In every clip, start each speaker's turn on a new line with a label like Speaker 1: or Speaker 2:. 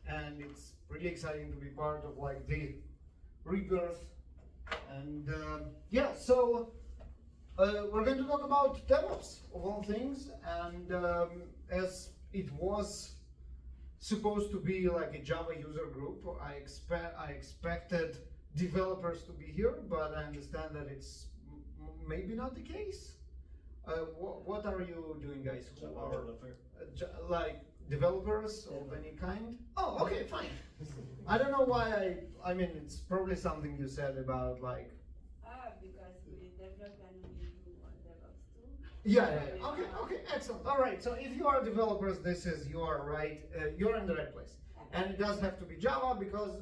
Speaker 1: and it's really exciting to be part of like the rebirth. And yeah, so we're going to talk about DevOps of all things, and as it was supposed to be like a Java user group, I expected developers to be here, but I understand that it's maybe not the case. What are you doing, guys? Who are like developers of any kind? Oh, okay, fine. I don't know why I mean, it's probably something you said about like.
Speaker 2: Because we develop and we do DevOps too.
Speaker 1: Yeah. Okay, excellent. All right. So if you are developers, you are right. You're in the right place, and it does have to be Java because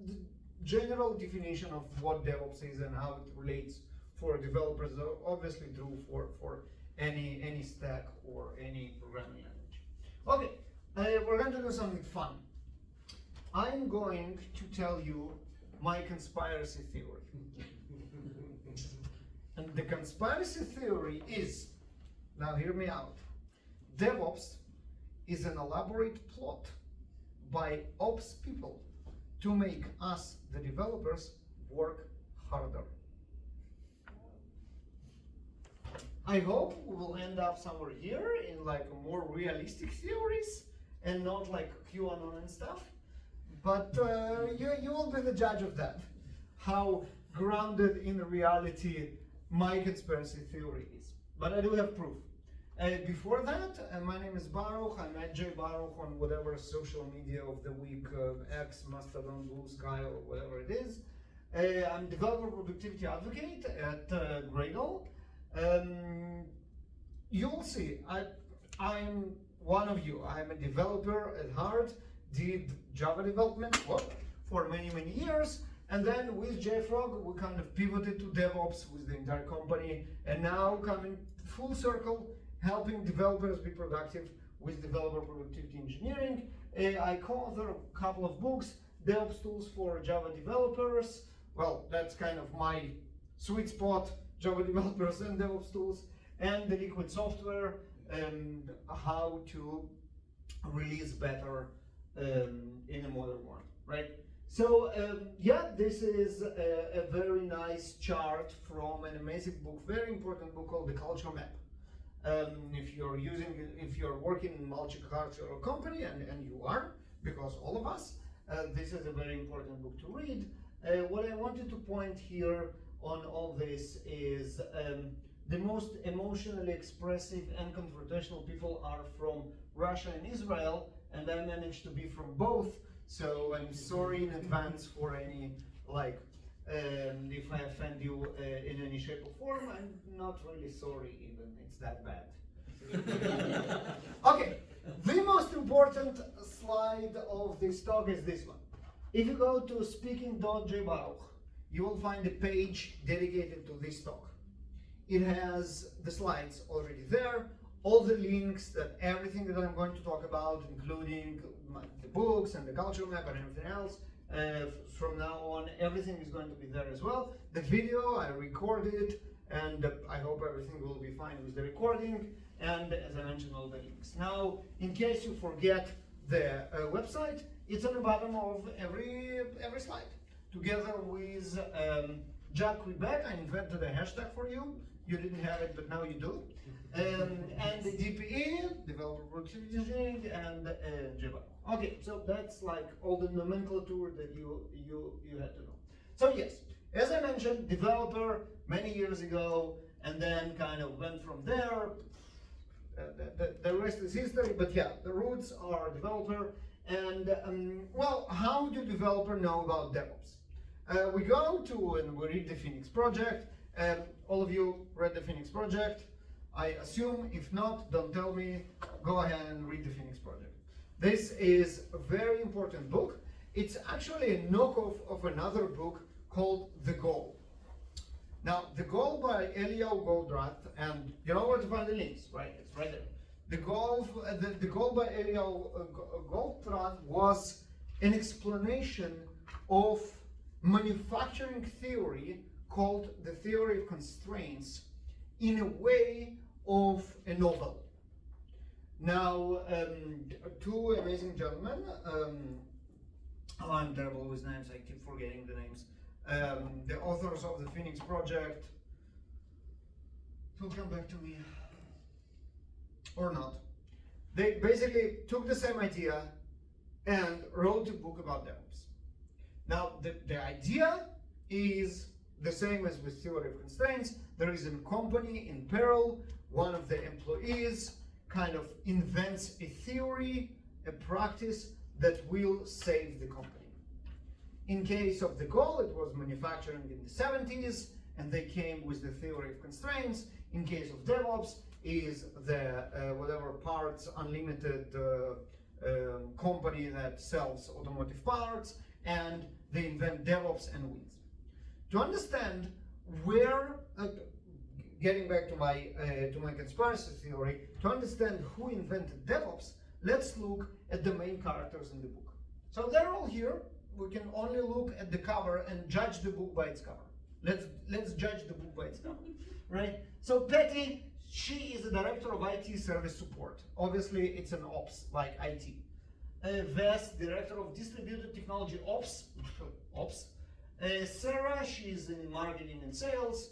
Speaker 1: the general definition of what DevOps is and how it relates for developers are obviously true for any stack or any programming language. Okay, we're going to do something fun. I'm going to tell you my conspiracy theory. And the conspiracy theory is, now hear me out, DevOps is an elaborate plot by ops people to make us, the developers, work harder. I hope we will end up somewhere here in like more realistic theories and not like QAnon and stuff. But you will be the judge of that, how grounded in reality my conspiracy theory is. But I do have proof. Before that, my name is Baruch. I'm at Baruch on whatever social media of the week, X, Mastodon, Blue Sky, or whatever it is. I'm developer productivity advocate at Gradle. You'll see, I'm one of you. I'm a developer at heart, did Java development for many years, and then with JFrog we kind of pivoted to DevOps with the entire company, and now coming full circle, helping developers be productive with developer productivity engineering. I co-author a couple of books, DevOps tools for Java developers. Well, that's kind of my sweet spot, Java developers and DevOps tools, and the liquid software, how to release better in a modern world, right? So yeah, this is a very nice chart from an amazing book, very important book called The Culture Map. If you're working in a multicultural company, and you are, because all of us, this is a very important book to read. What I wanted to point here on all this is the most emotionally expressive and confrontational people are from Russia and Israel, and I managed to be from both, so I'm sorry in advance for any, like, if I offend you in any shape or form. I'm not really sorry even, it's that bad. Okay, the most important slide of this talk is this one. If you go to speaking.jbaruch, you will find a page dedicated to this talk. It has the slides already there, all the links, that everything that I'm going to talk about, including the books and the culture map and everything else. From now on, everything is going to be there as well. The video, I recorded, and I hope everything will be fine with the recording. And as I mentioned, all the links. Now, in case you forget the website, it's on the bottom of every slide. Together with Jack Quebec, I invented a hashtag for you. You didn't have it, but now you do. And the DPE, Developer Productivity Engineering, and Java. Okay, so that's like all the nomenclature that you had to know. So yes, as I mentioned, developer many years ago, and then kind of went from there. The rest is history, but yeah, the roots are developer. And well, how do developers know about DevOps? We go to and we read the Phoenix project. All of you read the Phoenix project, I assume. If not, don't tell me. Go ahead and read the Phoenix project. This is a very important book. It's actually a knockoff of another book called The Goal. Now, The Goal by Eliyahu Goldratt, and you know where to find the links, right? It's right there. The Goal by Eliyahu Goldratt was an explanation of manufacturing theory called the theory of constraints in a way of a novel. Now, two amazing gentlemen, Oh, I'm terrible with names, I keep forgetting the names. The authors of the Phoenix project will come back to me. Or not. They basically took the same idea and wrote a book about DevOps. Now, the idea is the same as with theory of constraints. There is a company in peril. One of the employees kind of invents a theory, a practice that will save the company. In case of the goal, it was manufacturing in the 70s, and they came with the theory of constraints. In case of DevOps, is the whatever parts unlimited company that sells automotive parts, and they invent DevOps and wins. To understand where, getting back to my conspiracy theory, to understand who invented DevOps, let's look at the main characters in the book. So they're all here. We can only look at the cover and judge the book by its cover. Let's judge the book by its cover, right? So Patty, she is the director of IT service support. Obviously, it's an ops, like IT. Ves, director of distributed technology ops. Sarah, she's in marketing and sales.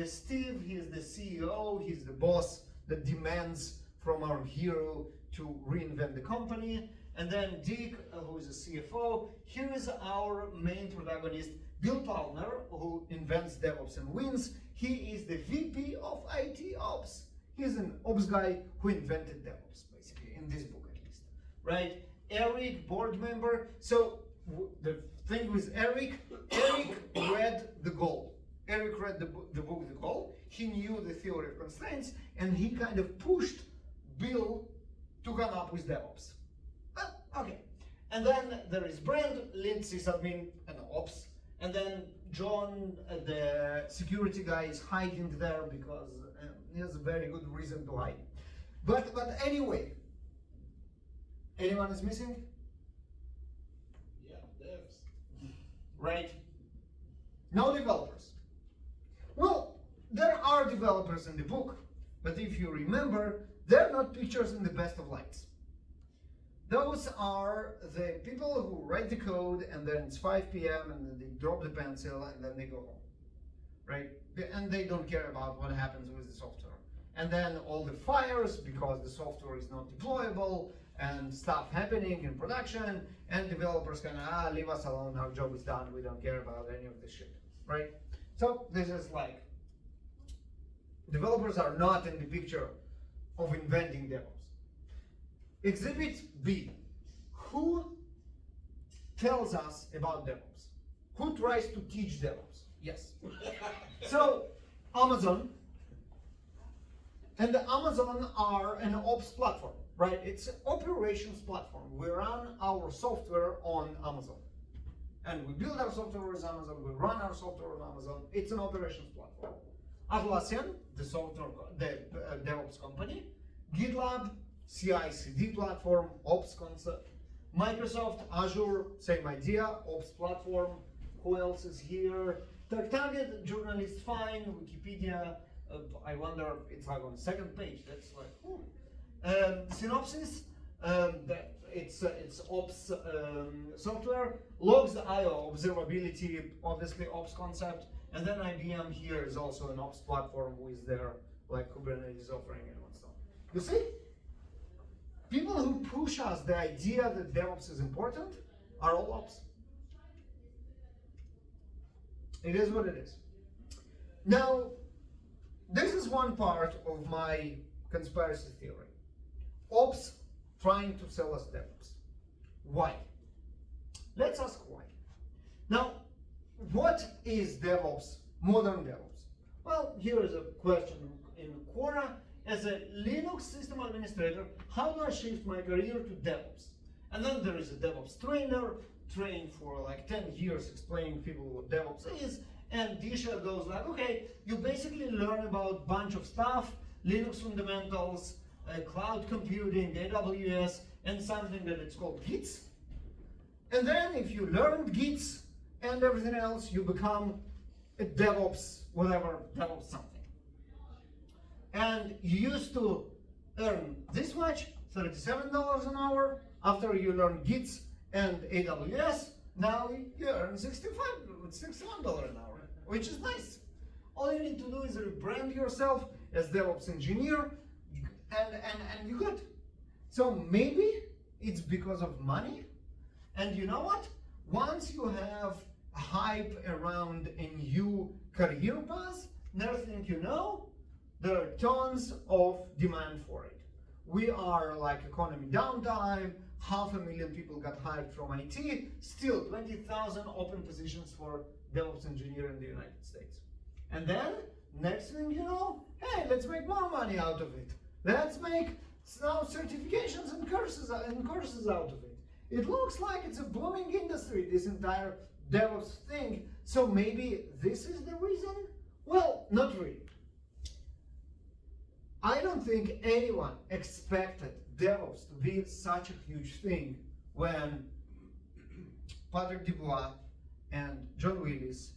Speaker 1: Steve, he's the CEO, he's the boss that demands from our hero to reinvent the company. And then Dick, who is a CFO. Here is our main protagonist, Bill Palmer, who invents DevOps and wins. He is the VP of IT Ops. He's an ops guy who invented DevOps, basically, in this book at least, right? Eric, board member. So the thing with Eric read The Goal. Eric read the book The Goal. He knew the theory of constraints, and he kind of pushed Bill to come up with DevOps. Well, okay. And then there is Brent, lead sysadmin and ops. And then John, the security guy, is hiding there because he has a very good reason to hide. But anyway, anyone is missing?
Speaker 3: Yeah, devs.
Speaker 1: Right? No developers. Well, there are developers in the book, but if you remember, they're not pictures in the best of lights. Those are the people who write the code, and then it's 5 p.m. and then they drop the pencil and then they go home, right? And they don't care about what happens with the software. And then all the fires because the software is not deployable and stuff happening in production, and developers kind of, leave us alone, our job is done, we don't care about any of this shit, right? So this is like, developers are not in the picture of inventing DevOps. Exhibit B, who tells us about DevOps? Who tries to teach DevOps? Yes. So, Amazon, and Amazon are an ops platform, right? It's an operations platform. We run our software on Amazon. And we build our software with Amazon, we run our software on Amazon. It's an operations platform. Atlassian, the software, the DevOps company. GitLab, CI/CD platform, ops concept. Microsoft, Azure, same idea, ops platform. Who else is here? Target, journalist, fine. Wikipedia, I wonder, it's like on the second page. That's like, Synopsys, it's ops software. Logs.io, observability, obviously ops concept. And then IBM here is also an ops platform with their like Kubernetes offering and whatnot. You see? People who push us the idea that DevOps is important are all ops. It is what it is. Now, this is one part of my conspiracy theory. Ops trying to sell us DevOps. Why? Let's ask why. Now, what is DevOps, modern DevOps? Well, here is a question in Quora. As a Linux system administrator, how do I shift my career to DevOps? And then there is a DevOps trainer, trained for like 10 years explaining people what DevOps is, and Disha goes like, okay, you basically learn about a bunch of stuff, Linux fundamentals, cloud computing, AWS, and something that it's called Gits. And then if you learn Gits and everything else, you become a DevOps, whatever, DevOps something. And you used to earn this much, $37 an hour. After you learn Gits and AWS, Now you earn $61 an hour, which is nice. All you need to do is rebrand yourself as DevOps engineer, and you're good. So maybe it's because of money, and you know what? Once you have a hype around a new career path, next thing you know, there are tons of demand for it. We are like economy downtime, 500,000 people got hired from IT, still 20,000 open positions for DevOps engineer in the United States. And then, next thing you know, hey, let's make more money out of it. Let's make now certifications and courses out of it. It looks like it's a booming industry, this entire DevOps thing. So maybe this is the reason? Well, not really. I don't think anyone expected DevOps to be such a huge thing when Patrick Dubois and John Willis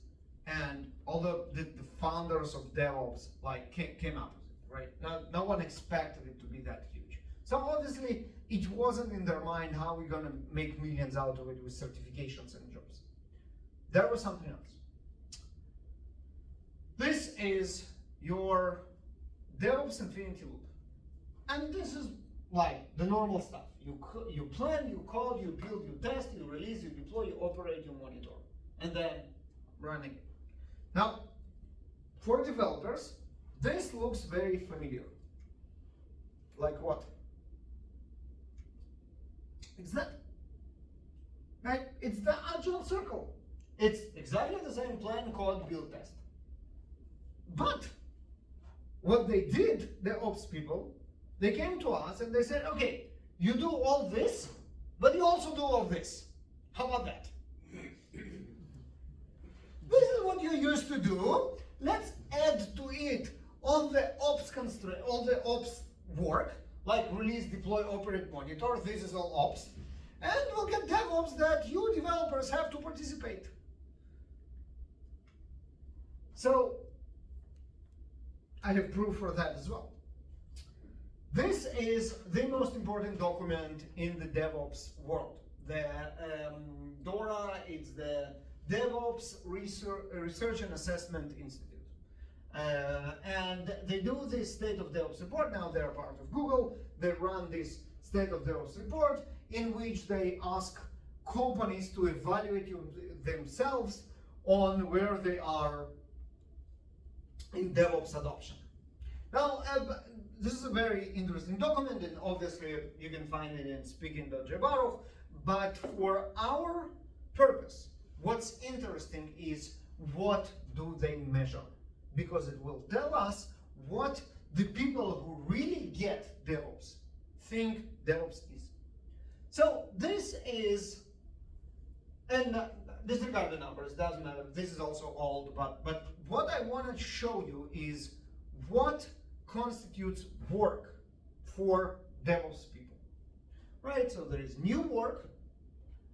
Speaker 1: and all the founders of DevOps came up with it, right? No one expected it to be that huge. So obviously it wasn't in their mind how we're gonna make millions out of it with certifications and jobs. There was something else. This is your DevOps Infinity Loop. And this is like the normal stuff. You plan, you code, you build, you test, you release, you deploy, you operate, you monitor, and then run again. Now, for developers, this looks very familiar. Like what? It's that, right? It's the agile circle. It's exactly the same plan, code, build, test. But what they did, the ops people, they came to us and they said, okay, you do all this, but you also do all this. How about that? This is what you used to do. Let's add to it all the ops constraint, all the ops work, like release, deploy, operate, monitor. This is all ops. And we'll get DevOps that you developers have to participate. So I have proof for that as well. This is the most important document in the DevOps world. The DORA is the DevOps Research and Assessment Institute. And they do this State of DevOps report. Now they're part of Google. They run this State of DevOps report in which they ask companies to evaluate themselves on where they are in DevOps adoption. Now, this is a very interesting document, and obviously you can find it in speaking.jbaruch, but for our purpose, what's interesting is what do they measure? Because it will tell us what the people who really get DevOps think DevOps is. So this is, and disregard the numbers, doesn't matter, this is also old, but what I want to show you is what constitutes work for DevOps people, right? So there is new work,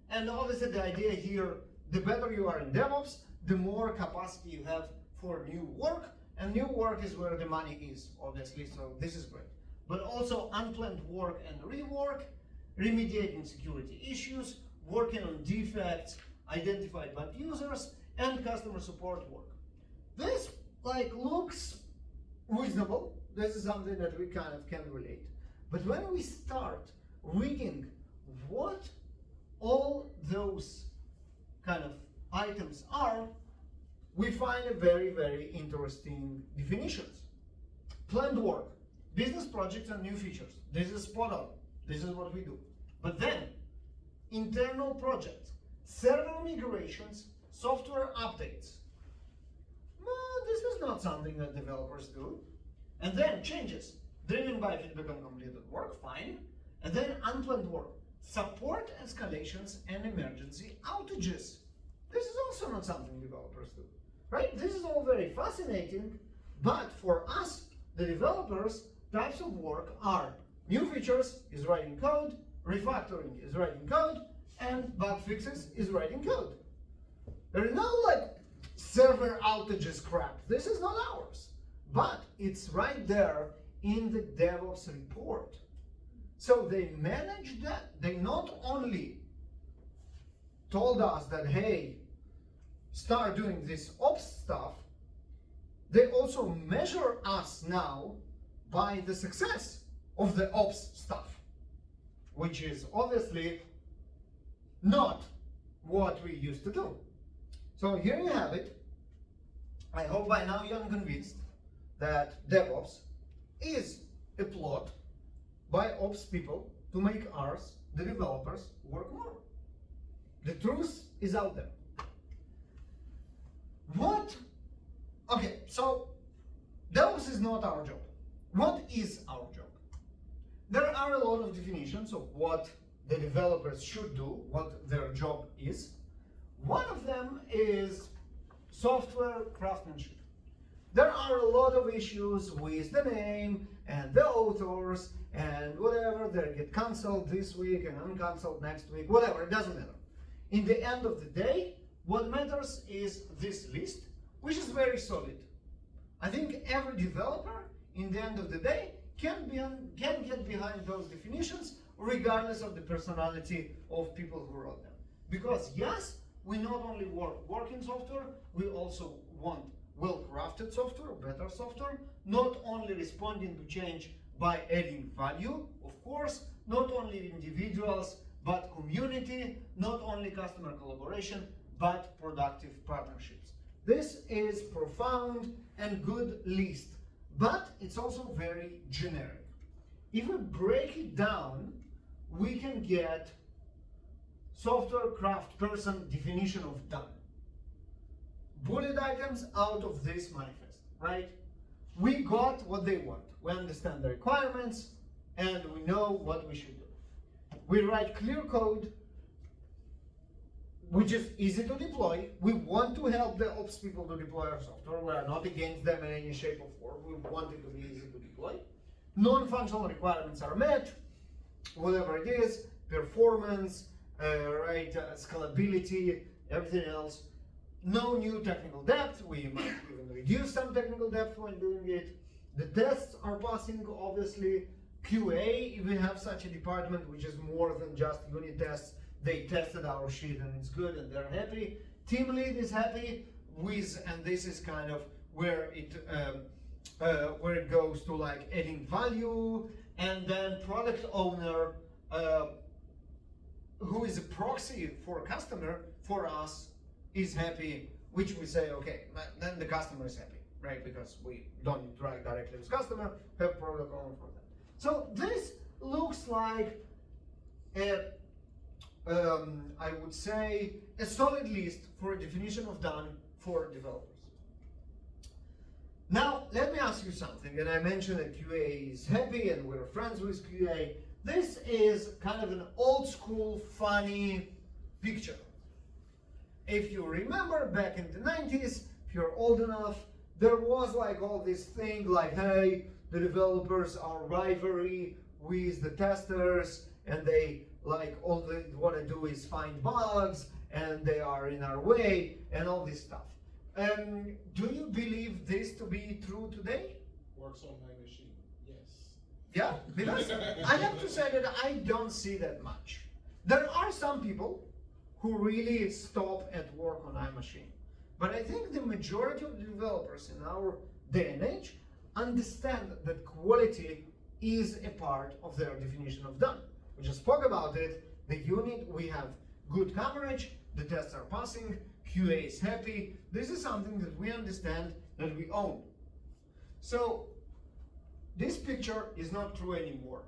Speaker 1: and obviously the idea here, the better you are in DevOps, the more capacity you have for new work, and new work is where the money is, obviously, so this is great. But also unplanned work and rework, remediating security issues, working on defects identified by users, and customer support work. This looks reasonable. This is something that we kind of can relate. But when we start reading what all those kind of items are, we find a very, very interesting definitions. Planned work, business projects and new features. This is spot on. This is what we do. But then, internal projects, server migrations, software updates. Well, this is not something that developers do. And then changes, driven by feedback on completed work, fine. And then unplanned work, support escalations and emergency outages. This is also not something developers do, right? This is all very fascinating, but for us, the developers, types of work are new features is writing code, refactoring is writing code, and bug fixes is writing code. There is no server outages crap. This is not ours. But it's right there in the DevOps report. So they manage that. They not only told us that, hey, start doing this ops stuff, they also measure us now by the success of the ops stuff, which is obviously not what we used to do. So here you have it. I hope by now you're convinced that DevOps is a plot by ops people to make us, the developers, work more. The truth is out there. Okay, so DevOps is not our job. What is our job? There are a lot of definitions of what the developers should do, what their job is. One of them is software craftsmanship. There are a lot of issues with the name and the authors and whatever. They get cancelled this week and uncancelled next week, whatever, it doesn't matter. In the end of the day, what matters is this list, which is very solid. I think every developer, in the end of the day, can get behind those definitions, regardless of the personality of people who wrote them. Because yes, we not only work in software, we also want well-crafted software, better software, not only responding to change by adding value, of course, not only individuals, but community, not only customer collaboration, but productive partnerships. This is profound and good list, but it's also very generic. If we break it down, we can get software craft person definition of done. Bullet items out of this manifest, right? We got what they want. We understand the requirements and we know what we should do. We write clear code, which is easy to deploy. We want to help the ops people to deploy our software. We are not against them in any shape or form. We want it to be easy to deploy. Non-functional requirements are met, whatever it is, performance, scalability, everything else. No new technical depth. We might even reduce some technical depth when doing it. The tests are passing, obviously. QA, if we have such a department, which is more than just unit tests, they tested our shit and it's good and they're happy. Team lead is happy with, and this is kind of where it goes to like adding value, and then product owner, who is a proxy for a customer, for us, is happy, which we say, okay, then the customer is happy, right? Because we don't interact directly with customer, have product owner for that. So this looks like I would say a solid list for a definition of done for developers. Now, let me ask you something, and I mentioned that QA is happy and we're friends with QA. This is kind of an old school, funny picture. If you remember back in the 90s, if you're old enough, there was like all this thing like, hey, the developers are rivalry with the testers, and they like all they want to do is find bugs, and they are in our way, and all this stuff. Do you believe this to be true today?
Speaker 3: Works on my machine, yes.
Speaker 1: Yeah, because I have to say that I don't see that much. There are some people who really stop at work on iMachine. But I think the majority of the developers in our day and age understand that quality is a part of their definition of done. We just spoke about it. The unit, we have good coverage, the tests are passing, QA is happy. This is something that we understand, that we own. So this picture is not true anymore.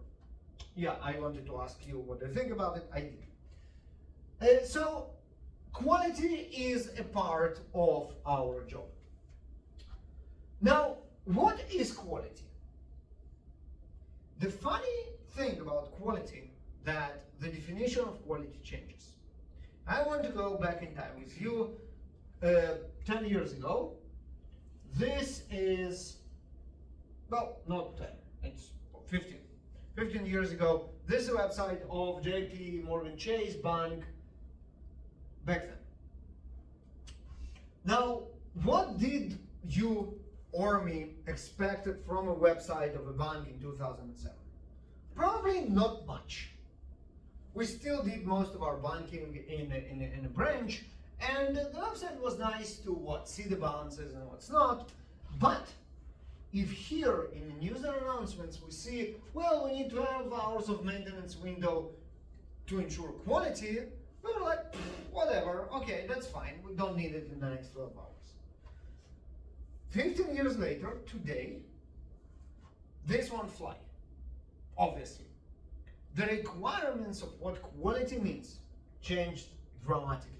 Speaker 1: Yeah, I wanted to ask you what you think about it. I did. So quality is a part of our job. Now, what is quality? The funny thing about quality, that the definition of quality changes. I want to go back in time with you 10 years ago. This is, well, not 10, it's 15. 15 years ago, this is a website of JP Morgan Chase Bank back then. Now, what did you or me expected from a website of a bank in 2007? Probably not much. We still did most of our banking in a branch, and the website was nice to see the balances and what's not. But if here in user announcements we see, well, we need 12 hours of maintenance window to ensure quality, we were like, whatever, okay, that's fine. We don't need it in the next 12 hours. 15 years later, today, this won't fly, obviously. The requirements of what quality means changed dramatically.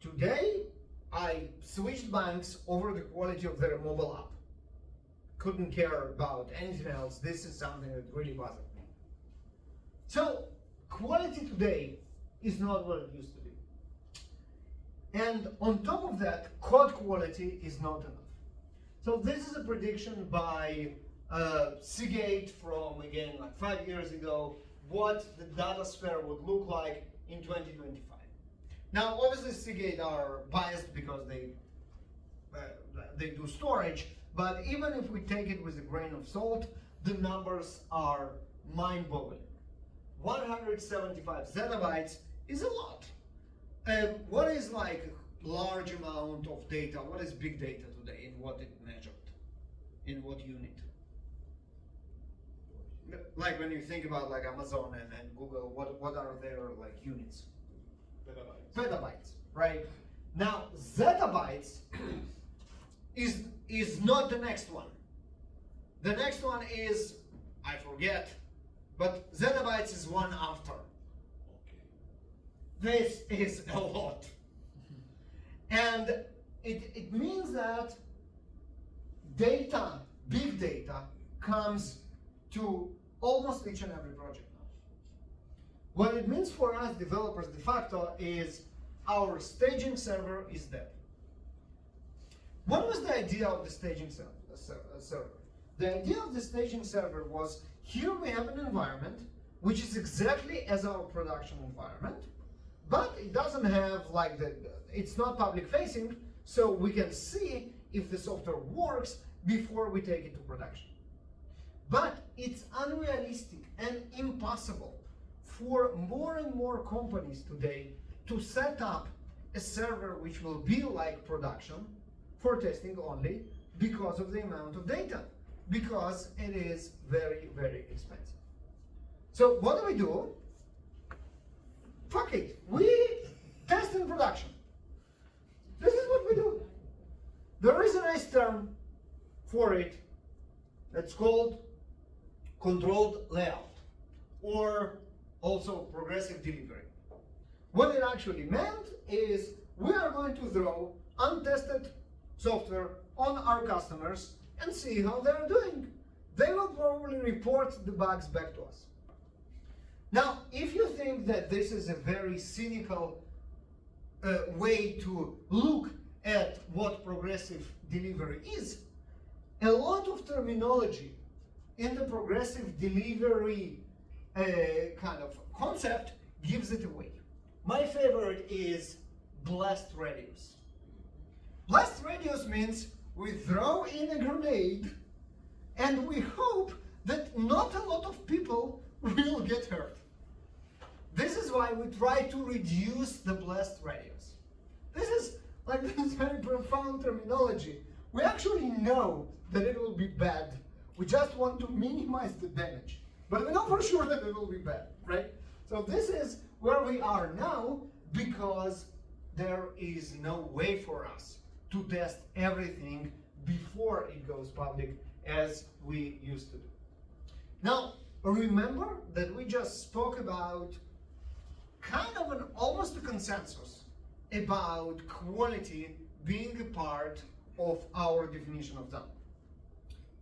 Speaker 1: Today, I switched banks over the quality of their mobile app. Couldn't care about anything else. This is something that really bothered me. So, quality today is not what it used to be. And on top of that, code quality is not enough. So this is a prediction by Seagate from, again, like 5 years ago, what the data sphere would look like in 2025. Now, obviously, Seagate are biased because they do storage, but even if we take it with a grain of salt, the numbers are mind-boggling. 175 zettabytes is a lot. What is like large amount of data? What is big data today? In what it measured? In what unit? Like when you think about like Amazon and Google, what are their like units?
Speaker 3: Petabytes.
Speaker 1: Petabytes, right? Now zettabytes is not the next one. The next one is, I forget, but zettabytes is one after.
Speaker 3: Okay.
Speaker 1: This is a lot. And it means that data, big data, comes to almost each and every project now. What it means for us developers de facto is our staging server is dead. What was the idea of the staging server? The idea of the staging server was, here we have an environment which is exactly as our production environment, but it doesn't have like it's not public facing, so we can see if the software works before we take it to production. But it's unrealistic and impossible for more and more companies today to set up a server which will be like production for testing only because of the amount of data, because it is very, very expensive. So what do? Fuck it, we test in production. This is what we do. There is a nice term for it that's called controlled layout, or also progressive delivery. What it actually meant is we are going to throw untested software on our customers and see how they're doing. They will probably report the bugs back to us. Now, if you think that this is a very cynical way to look at what progressive delivery is, a lot of terminology in the progressive delivery kind of concept gives it away. My favorite is blast radius. Blast radius means we throw in a grenade and we hope that not a lot of people will get hurt. This is why we try to reduce the blast radius. This is like this very profound terminology. We actually know that it will be bad. We just want to minimize the damage. But we know for sure that it will be bad, right? So this is where we are now because there is no way for us to test everything before it goes public as we used to do. Now, remember that we just spoke about kind of an almost a consensus about quality being a part of our definition of done.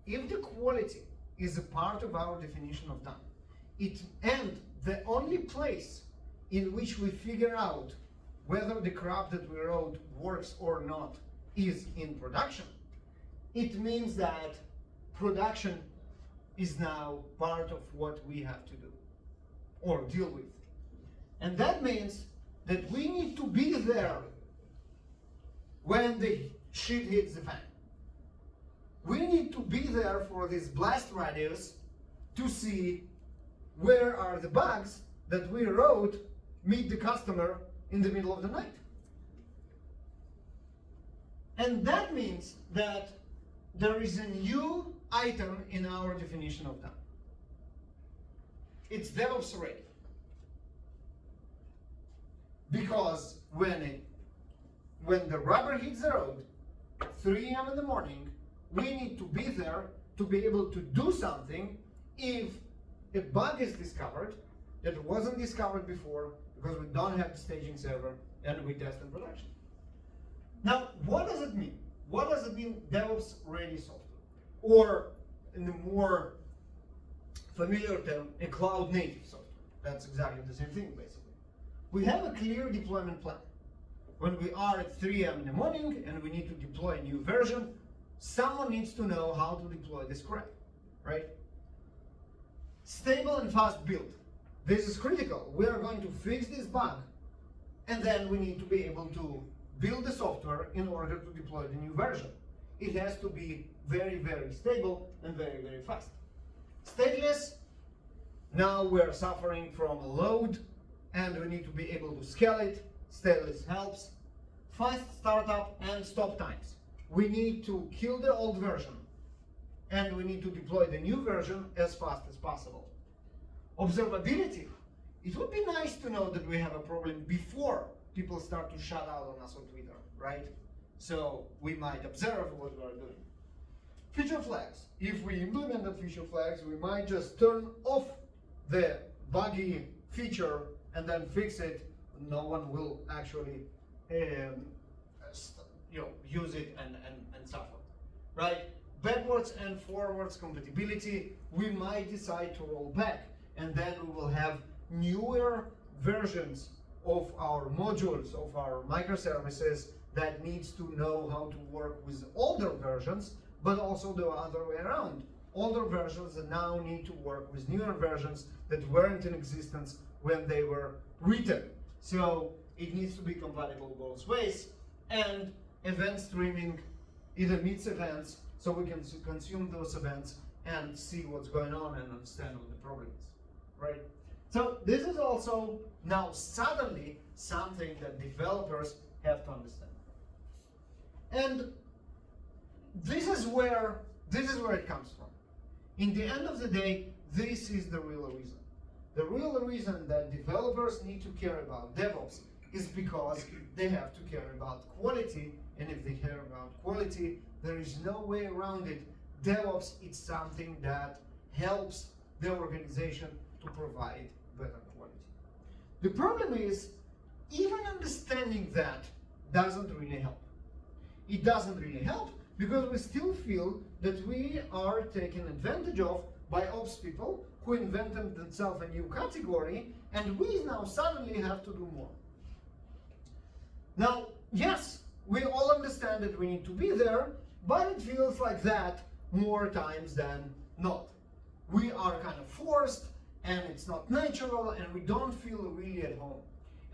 Speaker 1: If the quality is a part of our definition of done, and the only place in which we figure out whether the crap that we wrote works or not is in production, it means that production is now part of what we have to do or deal with. And that means that we need to be there when the shit hits the fan. We need to be there for this blast radius to see where are the bugs that we wrote meet the customer in the middle of the night. And that means that there is a new item in our definition of done. It's DevOps ready. Because when the rubber hits the road, 3 a.m. in the morning, we need to be there to be able to do something if a bug is discovered that wasn't discovered before because we don't have the staging server and we test in production. Now, what does it mean? What does it mean DevOps ready software? Or in the more familiar term, a cloud native software. That's exactly the same thing, basically. We have a clear deployment plan. When we are at 3 a.m. in the morning and we need to deploy a new version, someone needs to know how to deploy this correctly, right? Stable and fast build. This is critical. We are going to fix this bug, and then we need to be able to build the software in order to deploy the new version. It has to be very, very stable and very, very fast. Stateless, now we're suffering from a load, and we need to be able to scale it. Stateless helps. Fast startup and stop times. We need to kill the old version and we need to deploy the new version as fast as possible. Observability. It would be nice to know that we have a problem before people start to shout out on us on Twitter, right? So we might observe what we are doing. Feature flags. If we implemented feature flags, we might just turn off the buggy feature and then fix it. No one will actually use it and suffer, right? Backwards and forwards compatibility, we might decide to roll back, and then we will have newer versions of our modules, of our microservices that needs to know how to work with older versions, but also the other way around. Older versions that now need to work with newer versions that weren't in existence when they were written. So it needs to be compatible both ways, and event streaming either meets events so we can consume those events and see what's going on and understand what the problem is, right? So this is also now suddenly something that developers have to understand. And this is where it comes from. In the end of the day, this is the real reason. The real reason that developers need to care about DevOps is because they have to care about quality, and if they care about quality, there is no way around it. DevOps is something that helps the organization to provide better quality. The problem is, even understanding that doesn't really help. It doesn't really help because we still feel that we are taken advantage of by ops people who invented themselves a new category, and we now suddenly have to do more. Now, yes, we all understand that we need to be there, but it feels like that more times than not. We are kind of forced, and it's not natural, and we don't feel really at home.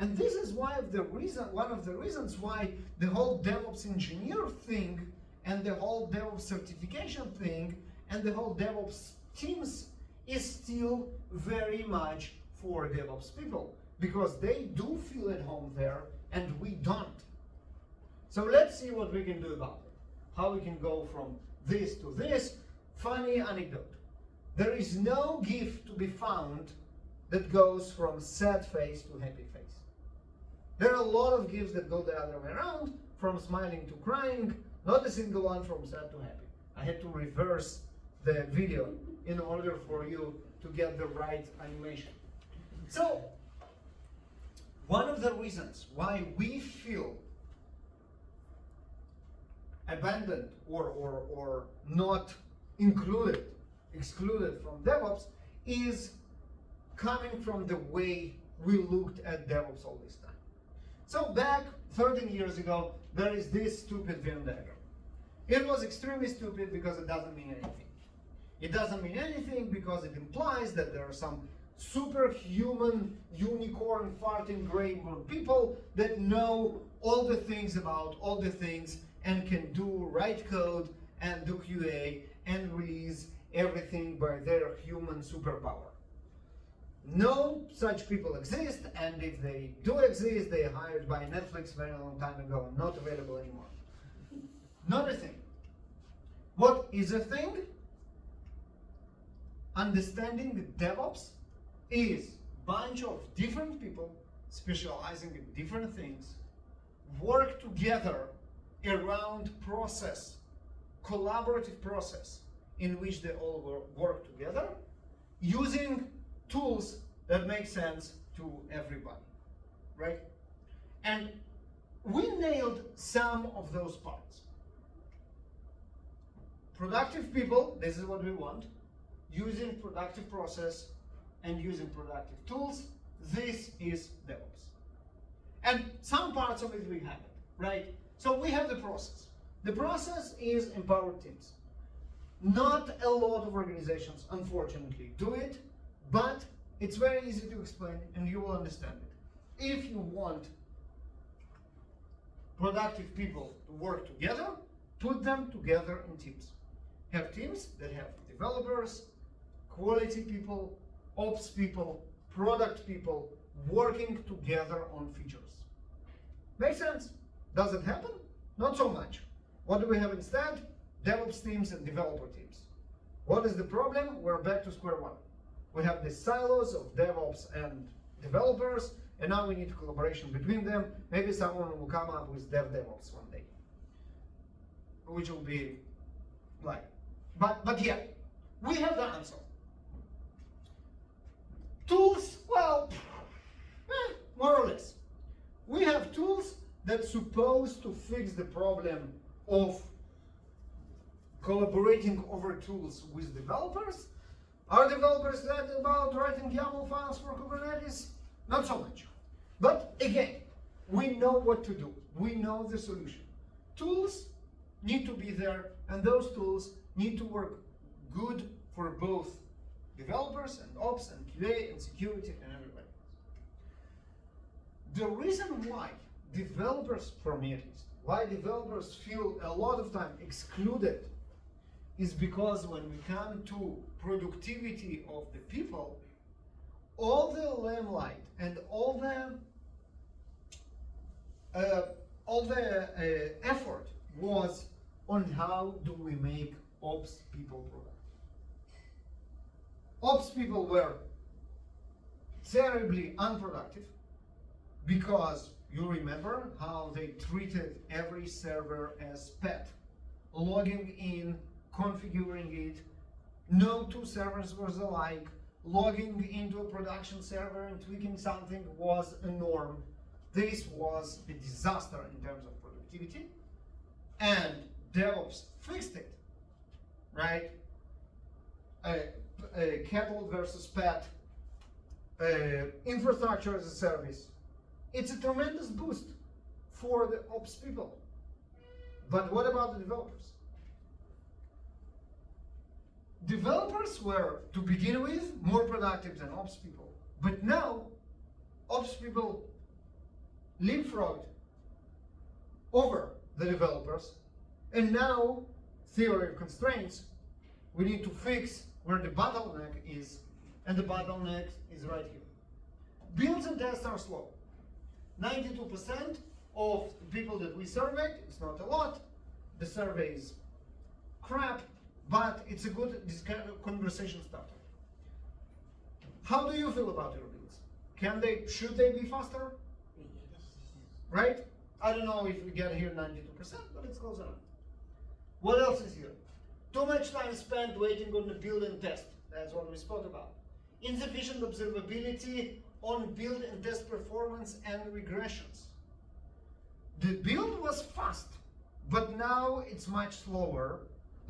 Speaker 1: And this is one of the reasons why the whole DevOps engineer thing, and the whole DevOps certification thing, and the whole DevOps teams is still very much for DevOps people, because they do feel at home there, and we don't. So let's see what we can do about it. How we can go from this to this. Funny anecdote. There is no GIF to be found that goes from sad face to happy face. There are a lot of GIFs that go the other way around, from smiling to crying, not a single one from sad to happy. I had to reverse the video in order for you to get the right animation. So, one of the reasons why we feel abandoned or not excluded from DevOps is coming from the way we looked at DevOps all this time. So back 13 years ago, there is this stupid Venn diagram. It was extremely stupid because it doesn't mean anything. It doesn't mean anything because it implies that there are some superhuman, unicorn, farting, gray-born people that know all the things about all the things and can do write code and do QA and release everything by their human superpower. No such people exist, and if they do exist, they are hired by Netflix very long time ago and not available anymore. Not a thing. What is a thing? Understanding DevOps is a bunch of different people specializing in different things, work together around process, collaborative process in which they all work together, using tools that make sense to everybody, right? And we nailed some of those parts. Productive people, this is what we want, using productive process and using productive tools, this is DevOps. And some parts of it we have it, right? So we have the process. The process is empowered teams. Not a lot of organizations, unfortunately, do it, but it's very easy to explain and you will understand it. If you want productive people to work together, put them together in teams. Have teams that have developers, quality people, ops people, product people working together on features. Makes sense? Does it happen? Not so much. What do we have instead? DevOps teams and developer teams. What is the problem? We're back to square one. We have the silos of DevOps and developers, and now we need collaboration between them. Maybe someone will come up with DevOps one day, which will be like, but yeah, we have the answer. Tools, well, more or less. We have tools that's supposed to fix the problem of collaborating over tools with developers. Are developers glad about writing YAML files for Kubernetes? Not so much. But again, we know what to do. We know the solution. Tools need to be there, and those tools need to work good for both developers and ops and QA and security and everybody else. The reason why developers, for me at least, why developers feel a lot of time excluded is because when we come to productivity of the people, all the limelight and all the effort was on how do we make ops people productive. Ops people were terribly unproductive because you remember how they treated every server as pet, logging in, configuring it. No two servers were alike. Logging into a production server and tweaking something was a norm. This was a disaster in terms of productivity, and DevOps fixed it, right? Cattle versus pet, infrastructure as a service. It's a tremendous boost for the ops people. But what about the developers? Developers were, to begin with, more productive than ops people. But now, ops people leapfrogged over the developers. And now, theory of constraints, we need to fix where the bottleneck is. And the bottleneck is right here. Builds and tests are slow. 92% of the people that we surveyed, it's not a lot, the survey is crap, but it's a good conversation starter. How do you feel about your builds? Should they be faster? Right? I don't know if we get here 92%, but it's close enough. What else is here? Too much time spent waiting on the build and test. That's what we spoke about. Insufficient observability on build and test performance and regressions. The build was fast, but now it's much slower.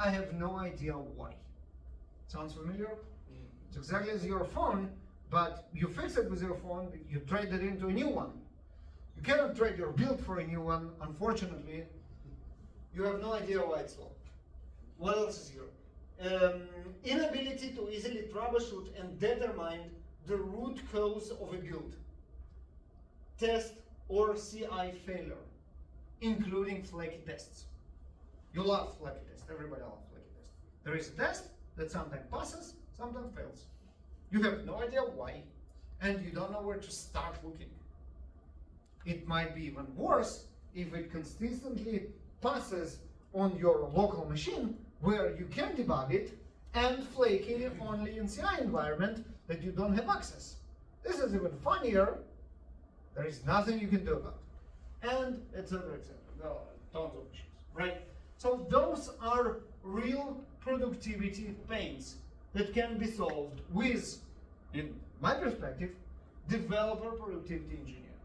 Speaker 1: I have no idea why. Sounds familiar? It's exactly as your phone, but you fix it with your phone, you trade it into a new one. You cannot trade your build for a new one, unfortunately. You have no idea why it's slow. What else is here? Inability to easily troubleshoot and determine the root cause of a build, test, or CI failure, including flaky tests. You love flaky tests. Everybody loves flaky tests. There is a test that sometimes passes, sometimes fails. You have no idea why. and you don't know where to start looking. It might be even worse if it consistently passes on your local machine where you can debug it, and flaky only in CI environment that you don't have access. This is even funnier. There is nothing you can do about it. And etc. etc. There are tons of issues, right? So those are real productivity pains that can be solved with, in my perspective, developer productivity engineering.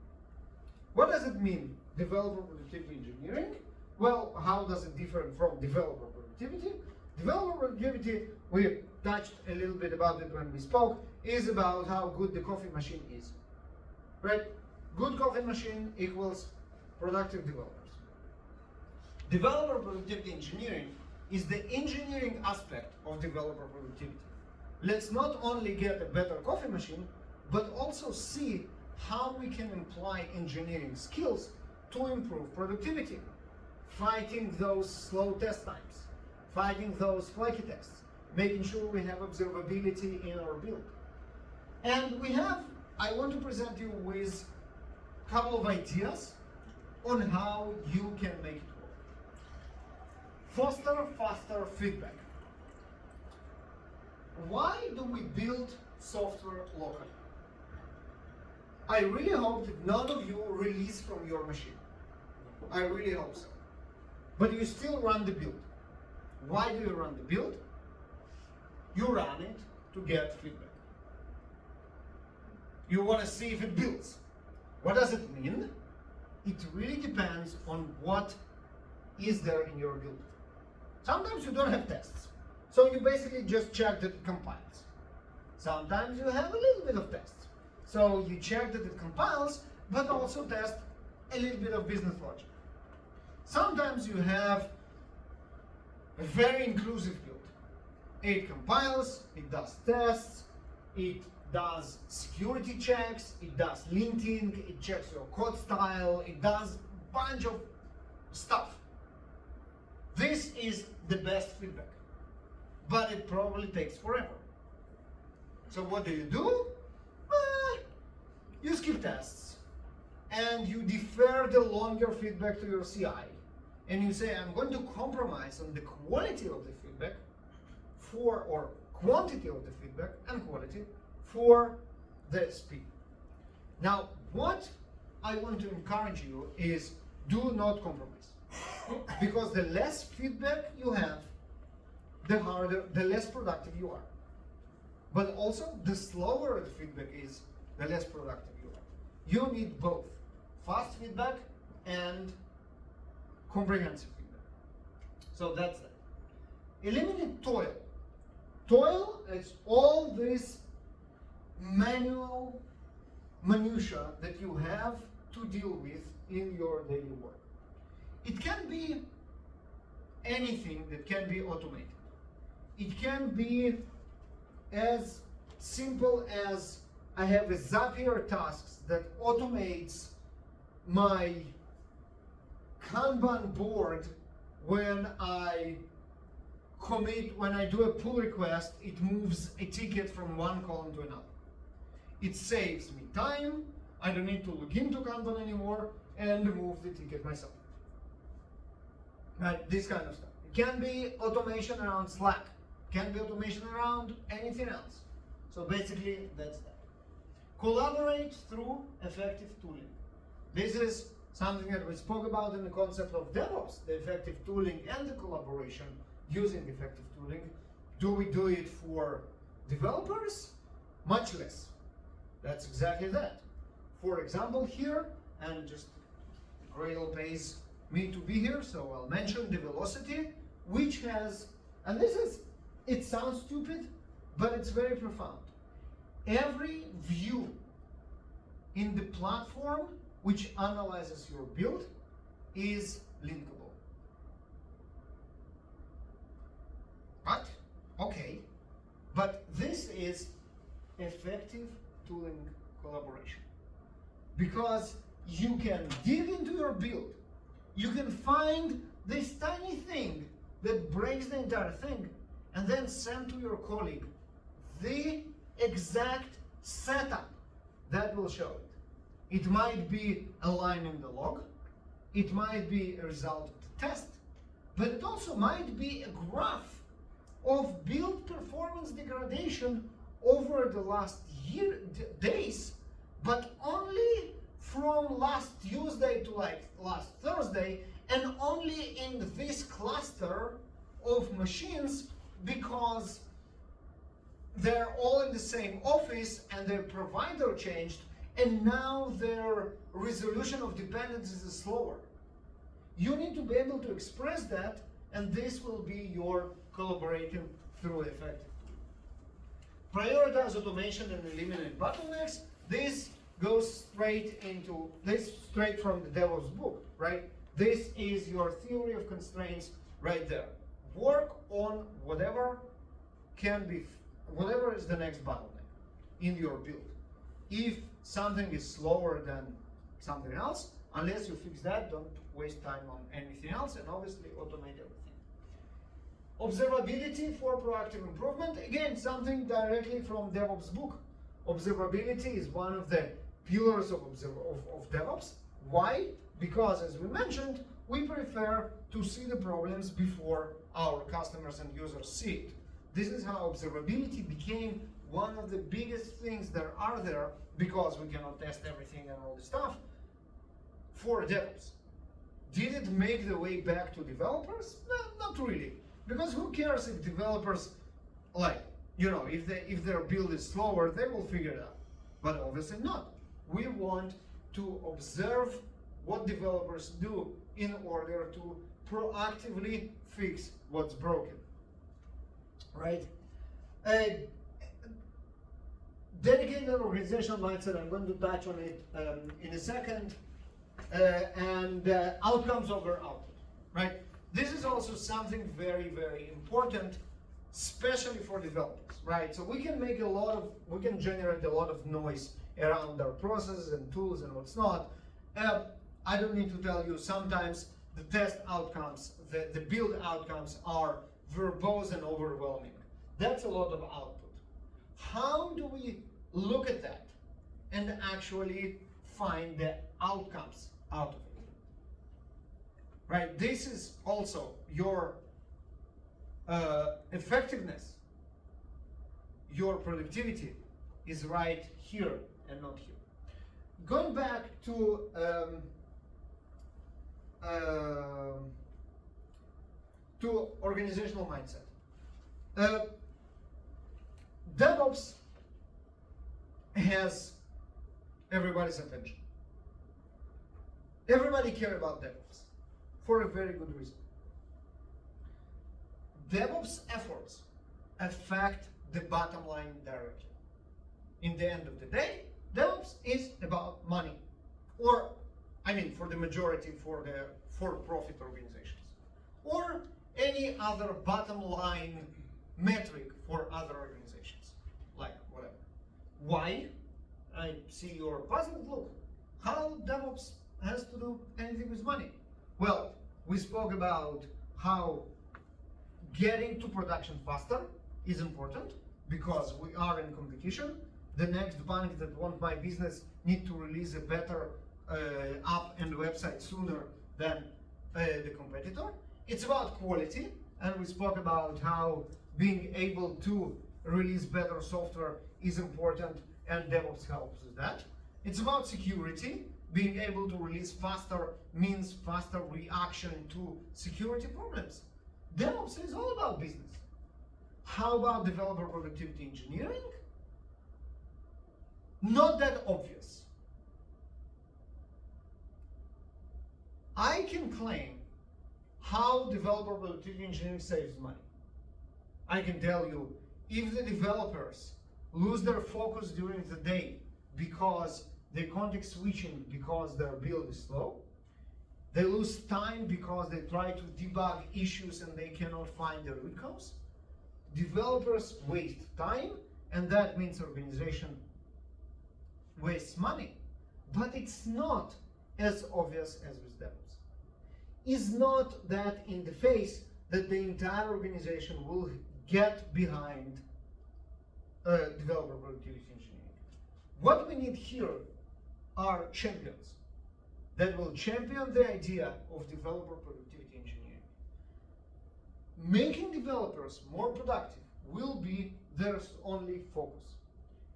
Speaker 1: What does it mean, developer productivity engineering? Well, how does it differ from developer productivity? Developer productivity, we touched a little bit about it when we spoke, is about how good the coffee machine is, right? Good coffee machine equals productive developers. Developer productivity engineering is the engineering aspect of developer productivity. Let's not only get a better coffee machine, but also see how we can apply engineering skills to improve productivity, fighting those slow test times, fighting those flaky tests, making sure we have observability in our build. And I want to present you with a couple of ideas on how you can make it work. Foster faster feedback. Why do we build software locally? I really hope that none of you release from your machine. I really hope so. But you still run the build. Why do you run the build? You run it to get feedback. You want to see if it builds. What does it mean? It really depends on what is there in your build. Sometimes you don't have tests. So you basically just check that it compiles. Sometimes you have a little bit of tests. So you check that it compiles, but also test a little bit of business logic. Sometimes you have a very inclusive build. It compiles, it does tests, it does security checks, it does linting, it checks your code style, it does a bunch of stuff. This is the best feedback, but it probably takes forever. So what do? You skip tests, and you defer the longer feedback to your CI, and you say, I'm going to compromise on the quality of the feedback or quantity of the feedback and quality for the speed. Now, what I want to encourage you is do not compromise. Because the less feedback you have, the less productive you are. But also, the slower the feedback is, the less productive you are. You need both fast feedback and comprehensive feedback. So that's that. Eliminate toil. Toil is all this manual minutia that you have to deal with in your daily work. It can be anything that can be automated. It can be as simple as I have a Zapier tasks that automates my Kanban board when I do a pull request, it moves a ticket from one column to another. It saves me time, I don't need to log into Kanban anymore and move the ticket myself. Right, this kind of stuff. It can be automation around Slack, it can be automation around anything else. So basically, that's that. Collaborate through effective tooling. This is something that we spoke about in the concept of DevOps, the effective tooling and the collaboration using effective tooling. Do we do it for developers? Much less. That's exactly that. For example, here, and just Gradle pays me to be here, so I'll mention the velocity, which has, and it sounds stupid, but it's very profound. Every view in the platform which analyzes your build is linkable. But, okay, but this is effective tooling collaboration. Because you can dig into your build, you can find this tiny thing that breaks the entire thing, and then send to your colleague the exact setup that will show it. It might be a line in the log, it might be a result of the test, but it also might be a graph of build performance degradation over the last days, but only from last Tuesday to like last Thursday, and only in this cluster of machines, because they're all in the same office and their provider changed, and now their resolution of dependencies is slower. You need to be able to express that, and this will be your collaborating through effective. Prioritize automation and eliminate bottlenecks. This goes straight from the DevOps book, right? This is your theory of constraints right there. Work on whatever is the next bottleneck in your build. If something is slower than something else, unless you fix that, don't waste time on anything else, and obviously automate everything. Observability for proactive improvement. Again, something directly from DevOps book. Observability is one of the pillars of DevOps. Why? Because, as we mentioned, we prefer to see the problems before our customers and users see it. This is how observability became one of the biggest things that are there, because we cannot test everything and all this stuff, for DevOps. Did it make the way back to developers? No, not really. Because who cares if developers, if their build is slower, they will figure it out. But obviously not. We want to observe what developers do in order to proactively fix what's broken. Right? Dedicated organizational mindset, I'm going to touch on it in a second, and outcomes over output, right? This is also something very, very important, especially for developers, right? So we can generate a lot of noise around our processes and tools and what's not. I don't need to tell you, sometimes the test outcomes, the build outcomes are verbose and overwhelming. That's a lot of output. How do we look at that and actually find the outcomes out of it? Right? This is also your effectiveness, your productivity is right here and not here. Going back to organizational mindset. DevOps has everybody's attention. Everybody cares about DevOps for a very good reason. DevOps efforts affect the bottom line directly. In the end of the day, DevOps is about money, or for the majority, for the for-profit organizations, or any other bottom line metric for other organizations, like whatever. Why? I see your puzzled look. How DevOps has to do anything with money? Well, we spoke about how getting to production faster is important, because we are in competition. The next bank that wants my business need to release a better app and website sooner than the competitor. It's about quality, and we spoke about how being able to release better software is important, and DevOps helps with that. It's about security. Being able to release faster means faster reaction to security problems. DevOps is all about business. How about developer productivity engineering? Not that obvious. I can claim how developer productivity engineering saves money. I can tell you, if the developers lose their focus during the day because they're context switching because their build is slow, they lose time because they try to debug issues and they cannot find the root cause, developers waste time, and that means organization wastes money. But it's not as obvious as with DevOps. It's not that in the face that the entire organization will get behind developer productivity engineering. What we need here are champions that will champion the idea of developer productivity engineering. Making developers more productive will be their only focus.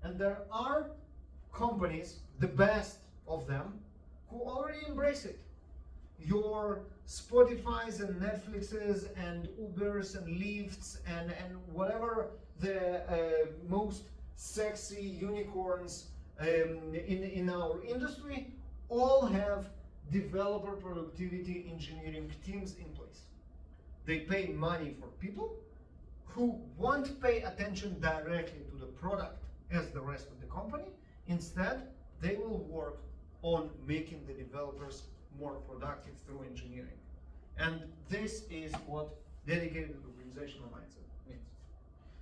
Speaker 1: And there are companies, the best of them, who already embrace it. Your Spotifys and Netflixes and Ubers and Lyfts and whatever the most sexy unicorns in our industry all have developer productivity engineering teams in place. They pay money for people who won't pay attention directly to the product as the rest of the company. Instead, they will work on making the developers more productive through engineering. And this is what dedicated organizational mindset means.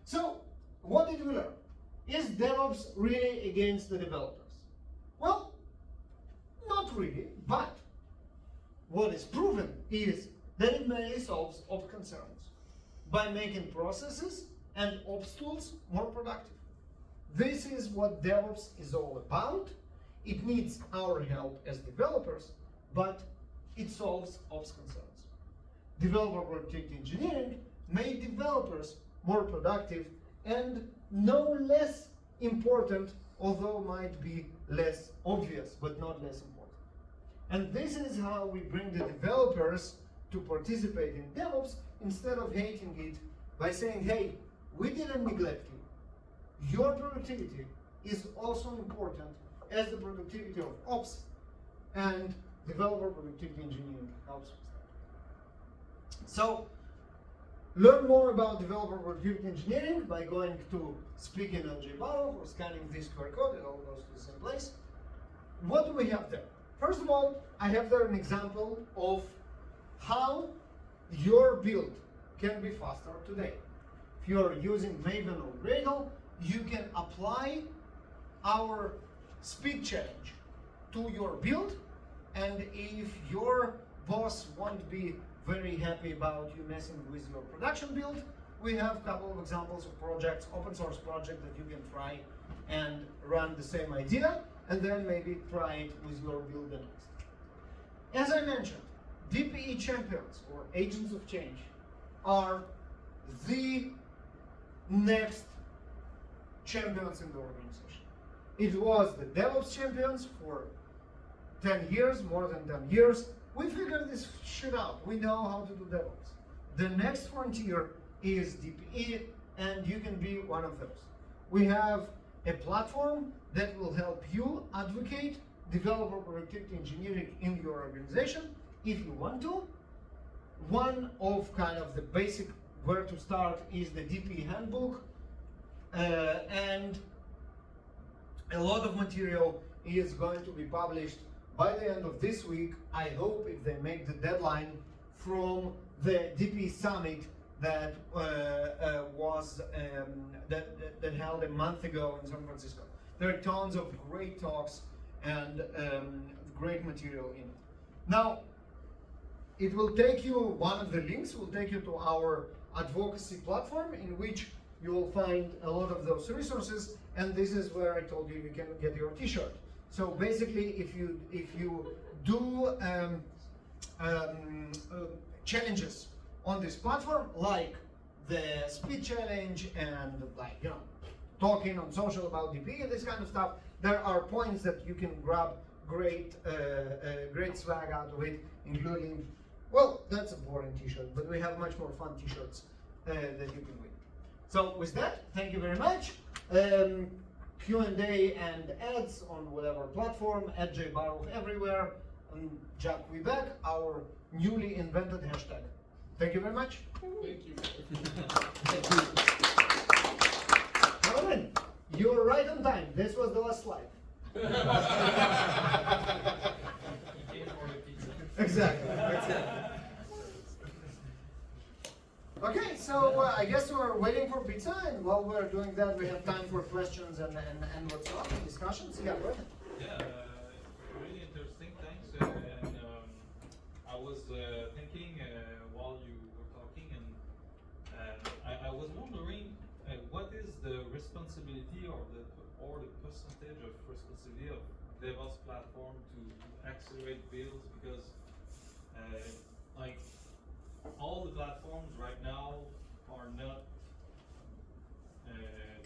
Speaker 1: So, what did we learn? Is DevOps really against the developers? Well, not really, but what is proven is that it mainly solves ops concerns by making processes and ops tools more productive. This is what DevOps is all about. It needs our help as developers, but it solves ops concerns. Developer productivity engineering made developers more productive and no less important, although might be less obvious, but not less important. And this is how we bring the developers to participate in DevOps instead of hating it by saying, hey, we didn't neglect you. Your productivity is also important as the productivity of ops, and developer productivity engineering helps with that. So, learn more about developer productivity engineering by going to speaking on Baruch or scanning this QR code. It all goes to the same place. What do we have there? First of all, I have there an example of how your build can be faster today. If you're using Maven or Gradle, you can apply our speed challenge to your build, and if your boss won't be very happy about you messing with your production build, we have a couple of examples of projects, open source project that you can try and run the same idea, and then maybe try it with your build the next. As I mentioned, DPE champions or agents of change are the next champions in the organization. It was the DevOps champions for 10 years, more than 10 years. We figured this shit out. We know how to do DevOps. The next frontier is DPE, and you can be one of those. We have a platform that will help you advocate developer productivity engineering in your organization if you want to. One of kind of the basic where to start is the DPE handbook, and a lot of material is going to be published by the end of this week. I hope if they make the deadline from the DPE summit that that held a month ago in San Francisco. There are tons of great talks and great material in it. Now, it will take you, one of the links will take you to our advocacy platform in which you will find a lot of those resources, and this is where I told you can get your t-shirt. So basically, if you do challenges on this platform, like the speed challenge and like talking on social about DP and this kind of stuff, there are points that you can grab great swag out of it, including, well, that's a boring t-shirt, but we have much more fun t-shirts that you can win. So with that, thank you very much. Q&A and ads on whatever platform, at @jbaruch everywhere, and Jack Quebec, our newly invented hashtag. Thank you very much.
Speaker 3: Thank you.
Speaker 1: Thank you. Alvin, you were right on time. This was the last slide. Exactly. Okay, so I guess we're waiting for pizza, and while we're doing that, we have time for questions and what's up, discussions. Yeah, go ahead.
Speaker 4: Yeah, really interesting, thanks. And I was thinking while you were talking, and I was wondering what is the responsibility or the percentage of responsibility of DevOps platform to accelerate builds? Because like all the platforms right now are not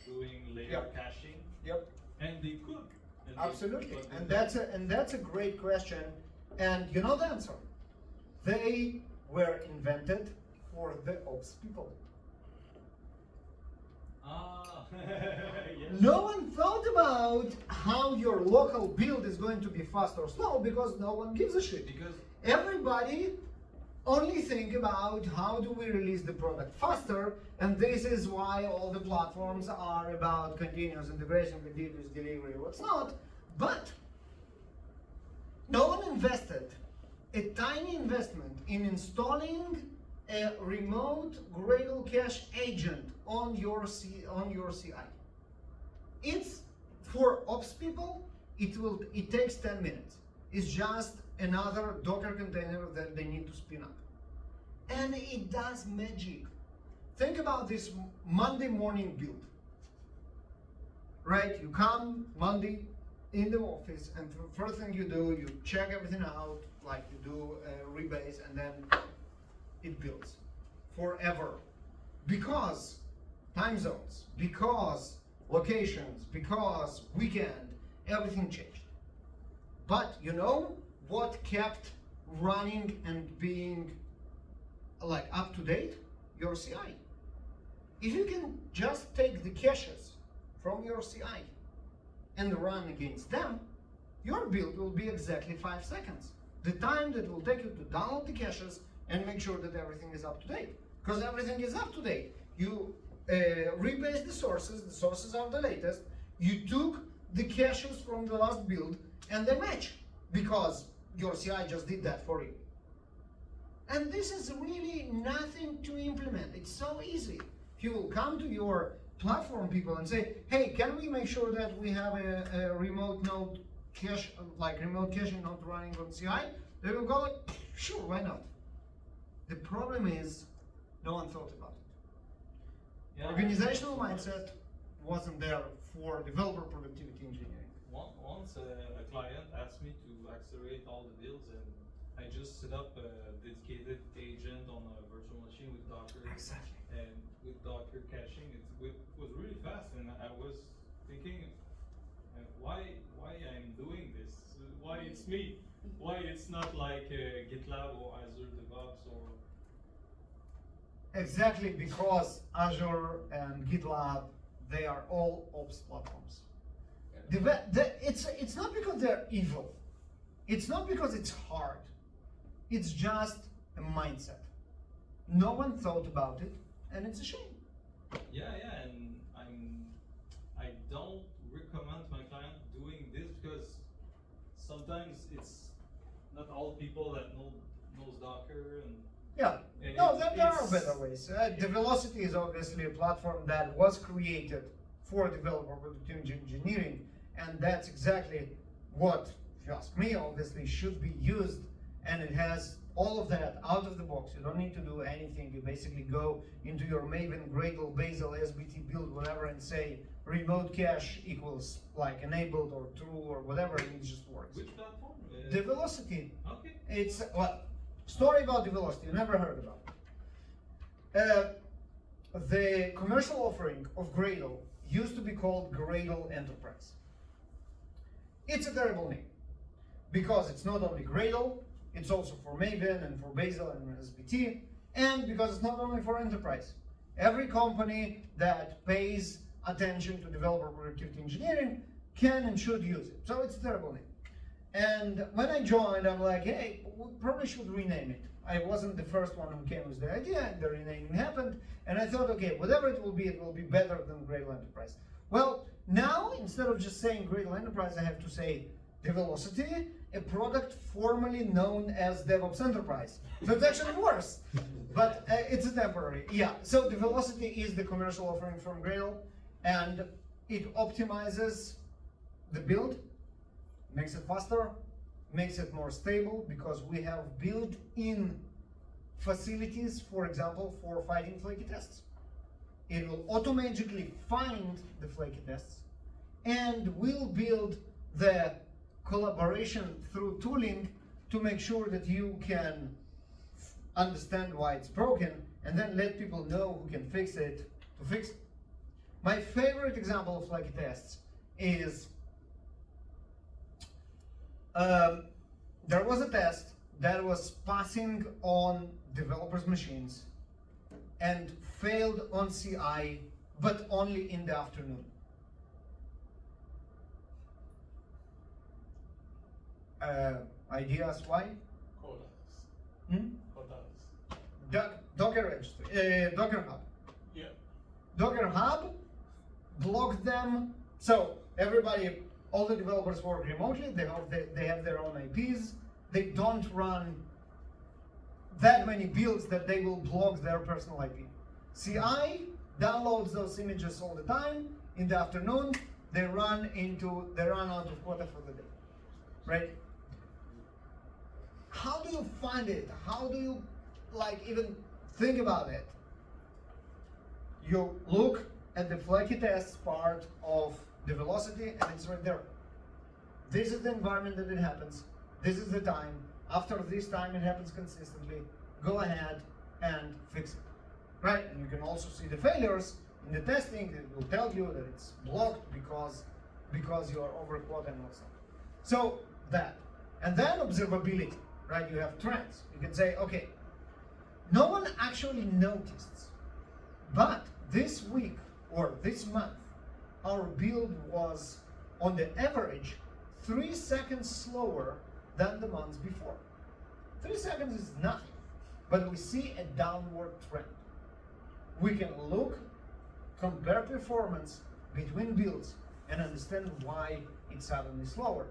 Speaker 4: doing layer
Speaker 1: Yep.
Speaker 4: caching,
Speaker 1: Yep.
Speaker 4: and they could. And they-
Speaker 1: Absolutely,
Speaker 4: but they
Speaker 1: and
Speaker 4: don't.
Speaker 1: that's a great question, and you know the answer. They were invented for the ops people.
Speaker 4: Ah, yes.
Speaker 1: No one thought about how your local build is going to be fast or slow because no one gives a shit.
Speaker 4: Because
Speaker 1: Everybody only think about how do we release the product faster, and this is why all the platforms are about continuous integration, continuous delivery, what's not. But no one invested a tiny investment in installing a remote Gradle cache agent on your CI. It's for ops people. It takes 10 minutes. It's just another Docker container that they need to spin up, and it does magic. Think about this Monday morning build. Right? You come Monday in the office, and the first thing you do, you check everything out, like you do a rebase, and then it builds forever. Because time zones, because locations, because weekend, everything changed. But you know what kept running and being like up to date? Your CI. If you can just take the caches from your CI and run against them, your build will be exactly 5 seconds. The time that will take you to download the caches and make sure that everything is up to date. Because everything is up to date. You rebase the sources are the latest. You took the caches from the last build and they match because your CI just did that for you. And this is really nothing to implement. It's so easy. You will come to your platform people and say, hey, can we make sure that we have a remote node cache, like remote caching node running on CI? They will go, sure, why not? The problem is, no one thought about it.
Speaker 4: Yeah.
Speaker 1: Organizational mindset wasn't there for developer productivity engineering.
Speaker 4: Once a client asked me to accelerate all the builds, and I just set up a dedicated agent on a virtual machine with Docker.
Speaker 1: Exactly.
Speaker 4: And with Docker caching, it was really fast, and I was thinking, why I'm doing this? Why it's me? Why it's not like GitLab or Azure DevOps or?
Speaker 1: Exactly, because Azure and GitLab, they are all ops platforms. It's not because they're evil. It's not because it's hard. It's just a mindset. No one thought about it, and it's a shame.
Speaker 4: Yeah, and I don't recommend my client doing this because sometimes it's not all people that knows Docker and.
Speaker 1: Yeah.
Speaker 4: And
Speaker 1: No,
Speaker 4: it's-
Speaker 1: there are
Speaker 4: it's-
Speaker 1: better ways. The Velocity is obviously a platform that was created for developer productivity engineering, and that's exactly what, if you ask me, obviously should be used. And it has all of that out of the box. You don't need to do anything. You basically go into your Maven, Gradle, Bazel, SBT build, whatever, and say remote cache equals like enabled or true or whatever, and it just works.
Speaker 4: Which platform?
Speaker 1: The Velocity.
Speaker 4: Okay.
Speaker 1: It's story about the Velocity. You never heard about it. The commercial offering of Gradle used to be called Gradle Enterprise. It's a terrible name because it's not only Gradle, it's also for Maven and for Bazel and SBT, and because it's not only for enterprise. Every company that pays attention to developer productivity engineering can and should use it. So it's a terrible name. And when I joined, I'm like, hey, we probably should rename it. I wasn't the first one who came with the idea, and the renaming happened. And I thought, okay, whatever it will be better than Gradle Enterprise. Well, now, instead of just saying Gradle Enterprise, I have to say the Velocity, a product formerly known as DevOps Enterprise. So it's actually worse, but it's a temporary. Yeah, so the Velocity is the commercial offering from Gradle, and it optimizes the build, makes it faster, makes it more stable, because we have built-in facilities, for example, for fighting flaky tests. It will automatically find the flaky tests and we'll build the collaboration through tooling to make sure that you can understand why it's broken, and then let people know who can fix it to fix it. My favorite example of flaky tests is there was a test that was passing on developers' machines and failed on CI, but only in the afternoon. Ideas why?
Speaker 3: Quotas. Quotas.
Speaker 1: Docker registry, Docker Hub.
Speaker 3: Yeah.
Speaker 1: Docker Hub blocked them. So everybody, all the developers work remotely. They have their own IPs. They don't run that many builds that they will block their personal IP. CI downloads those images all the time. In the afternoon, they run out of quota for the day, right? How do you find it? How do you even think about it? You look at the flaky tests part of the velocity, and it's right there. This is the environment that it happens. This is the time. After this time, it happens consistently. Go ahead and fix it, right? And you can also see the failures in the testing. It will tell you that it's blocked because you are over quota and what's not. So that, and then observability, right? You have trends. You can say, okay, no one actually noticed, but this week or this month, our build was on the average 3 seconds slower than the months before. 3 seconds is nothing, but we see a downward trend. We can look, compare performance between builds and understand why it's suddenly slower.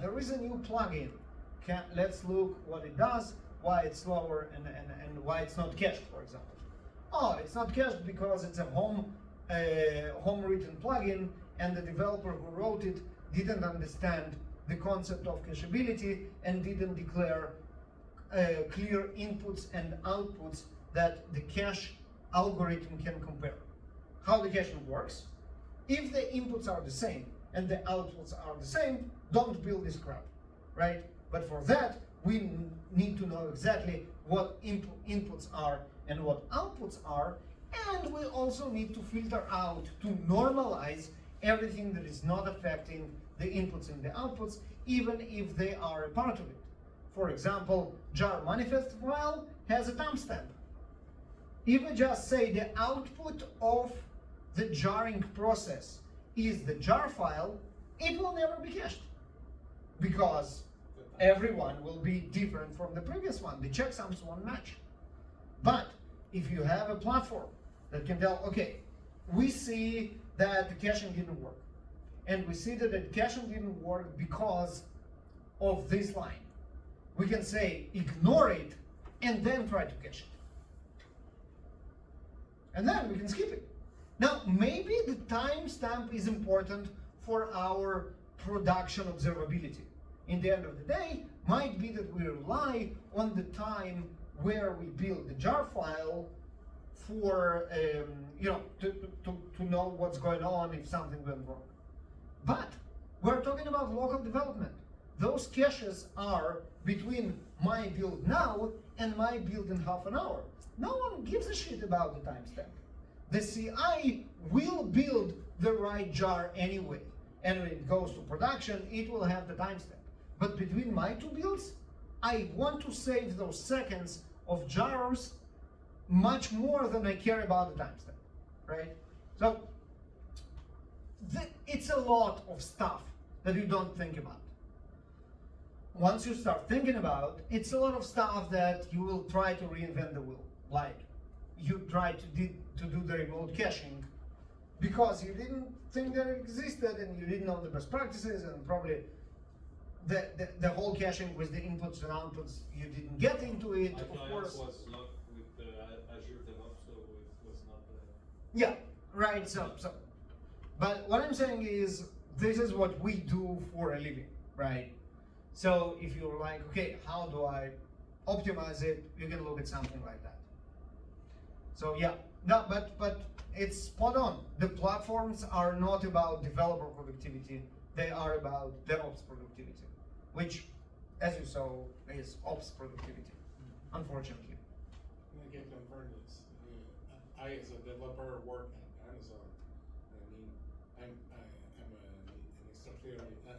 Speaker 1: There is a new plugin. Let's look what it does, why it's slower, and why it's not cached, for example. It's not cached because it's a home-written plugin, and the developer who wrote it didn't understand the concept of cacheability and didn't declare clear inputs and outputs that the cache algorithm can compare. How the caching works: if the inputs are the same and the outputs are the same, don't build this crap, right? But for that, we need to know exactly what inputs are and what outputs are, and we also need to filter out to normalize everything that is not affecting the inputs and the outputs, even if they are a part of it. For example, jar manifest file has a timestamp. If we just say the output of the jarring process is the jar file, it will never be cached, because everyone will be different from the previous one. The checksums won't match. But if you have a platform that can tell, okay, we see that the caching didn't work, and we see that the caching didn't work because of this line, we can say ignore it and then try to cache it. And then we can skip it. Now, maybe the timestamp is important for our production observability. In the end of the day, might be that we rely on the time where we build the jar file for to know what's going on if something went wrong. But we're talking about local development. Those caches are between my build now and my build in half an hour. No one gives a shit about the timestamp. The CI will build the right jar anyway, and when it goes to production, it will have the timestamp. But between my two builds, I want to save those seconds of jars much more than I care about the timestamp, right? So it's a lot of stuff that you don't think about. Once you start thinking about, it's a lot of stuff that you will try to reinvent the wheel. Like you try to do the remote caching because you didn't think that it existed and you didn't know the best practices, and probably the whole caching with the inputs and outputs, you didn't get into it. Of course,
Speaker 4: was locked with Azure DevOps, so it was not.
Speaker 1: Yeah, right. So, but what I'm saying is, this is what we do for a living, right? So if you're like, okay, how do I optimize it? You can look at something like that. So yeah, no, but it's spot on. The platforms are not about developer productivity; they are about DevOps productivity, which, as you saw, is ops productivity. Unfortunately.
Speaker 3: I can confirm this. I, as a developer, work at Amazon. I mean,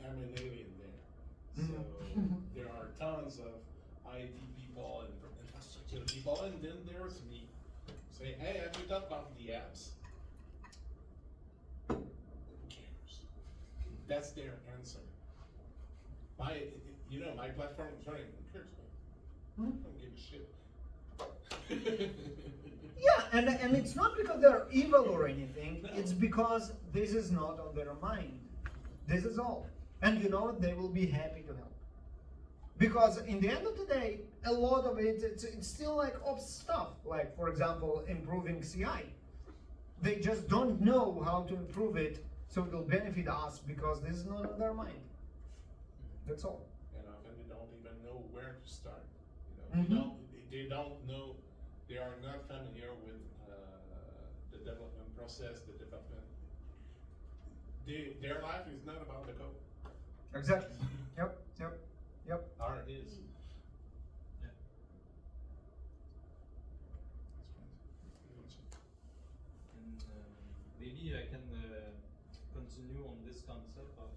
Speaker 3: I'm an alien there. So there are tons of IT people and infrastructure people, and then there's me. Say, hey, have you thought about the apps? Who cares? That's their answer. My platform is running. Who cares? I don't give a shit.
Speaker 1: Yeah, and it's not because they're evil or anything. No. It's because this is not on their mind. This is all. And you know what? They will be happy to help. Because in the end of the day, a lot of it's still like ops stuff. Like, for example, improving CI. They just don't know how to improve it, so it will benefit us because this is not on their mind. That's all.
Speaker 3: And often they don't even know where to start. They don't know. They are not familiar with the development process, the development. Their life is not about the code.
Speaker 1: Exactly. Yep.
Speaker 3: Ours is.
Speaker 4: Yeah. And maybe I can continue on this concept of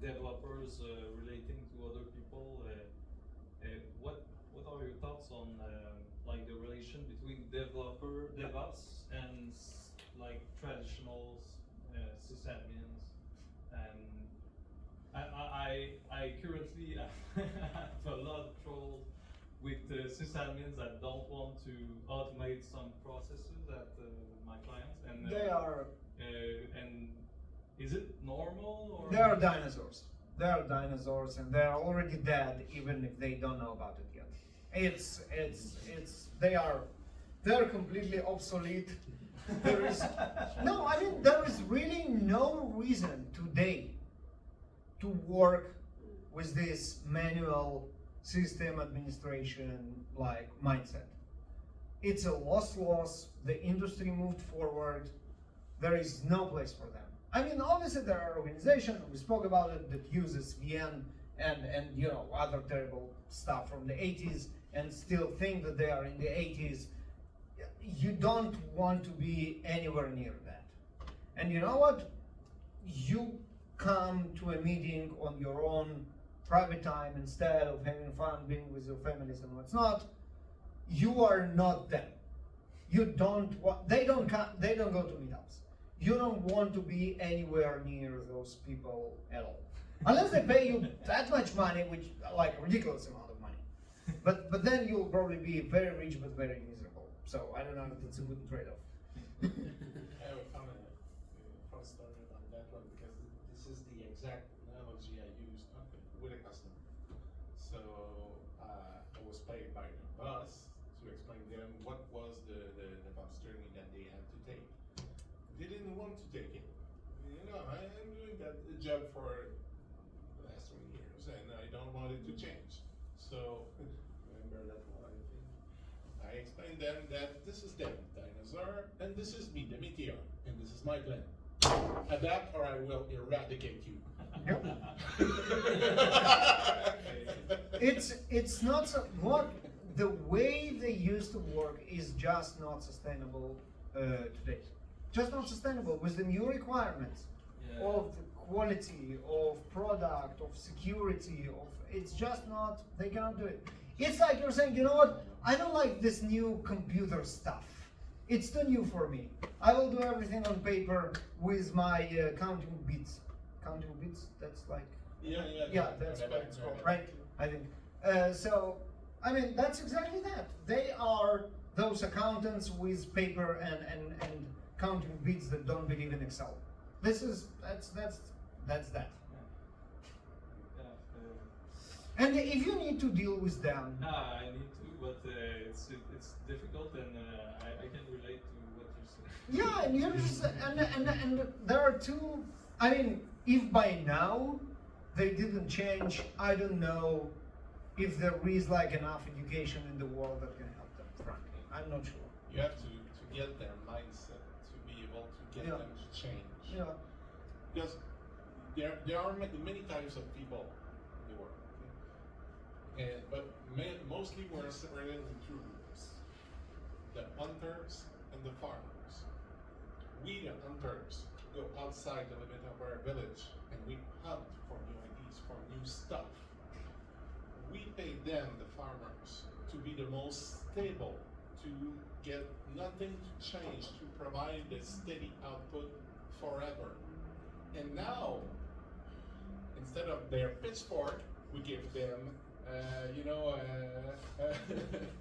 Speaker 4: developers relating to other people. What are your thoughts on like the relation between DevOps and like traditional sysadmins? And I currently have a lot of trouble with sysadmins that don't want to automate some processes at my clients, and
Speaker 1: They are.
Speaker 4: And is it normal or?
Speaker 1: They are dinosaurs. They are dinosaurs, and they are already dead, even if they don't know about it yet. They're completely obsolete. There is really no reason today to work with this manual system administration like mindset. It's a loss. The industry moved forward. There is no place for them. I mean, obviously there are organizations, we spoke about it, that uses VM and other terrible stuff from the 80s and still think that they are in the 80s. You don't want to be anywhere near that. And you know what? You come to a meeting on your own private time instead of having fun being with your families and what's not. You are not them. They don't go to meetups. You don't want to be anywhere near those people at all. Unless they pay you that much money, which like a ridiculous amount of money. But then you'll probably be very rich but very miserable. So I don't know if it's a good trade-off.
Speaker 3: I have a fun story about that one because this is the exact analogy I used with a customer. So I was paid by the boss to explain to them what was the DevOps journey that they had to take. They didn't want to take it. I'm doing that job for the last 20 years and I don't want it to change. So remember that one thing? I explained them that this is them, dinosaur, and this is me, the meteor, and this is my plan. Adapt or I will eradicate you.
Speaker 1: It's not so what the way they used to work is just not sustainable today. Just not sustainable with the new requirements of quality, of product, of security, it's just not, they cannot do it. It's like you're saying, you know what, I don't like this new computer stuff. It's too new for me. I will do everything on paper with my counting bits. Counting bits, that's like... Yeah, that's what it's called, right? I think. So, I mean, that's exactly that. They are those accountants with paper and counting bits that don't believe in Excel. That's that. And if you need to deal with them,
Speaker 4: I need to, but it's difficult, and I can relate to what you're saying.
Speaker 1: Yeah, and you're just, and there are two. I mean, if by now they didn't change, I don't know if there is like enough education in the world that can help them, frankly. I'm not sure.
Speaker 3: You have to get their mindset to be able to get
Speaker 1: Yeah.
Speaker 3: them to change.
Speaker 1: Yeah.
Speaker 3: Because there are many types of people in the world. Okay? But mostly we're separated into two groups: the hunters and the farmers. We, the hunters, go outside the limit of our village and we hunt for new ideas, for new stuff. We pay them, the farmers, to be the most stable, to get nothing to change, to provide a steady output forever. And now, instead of their pitchfork, we give them,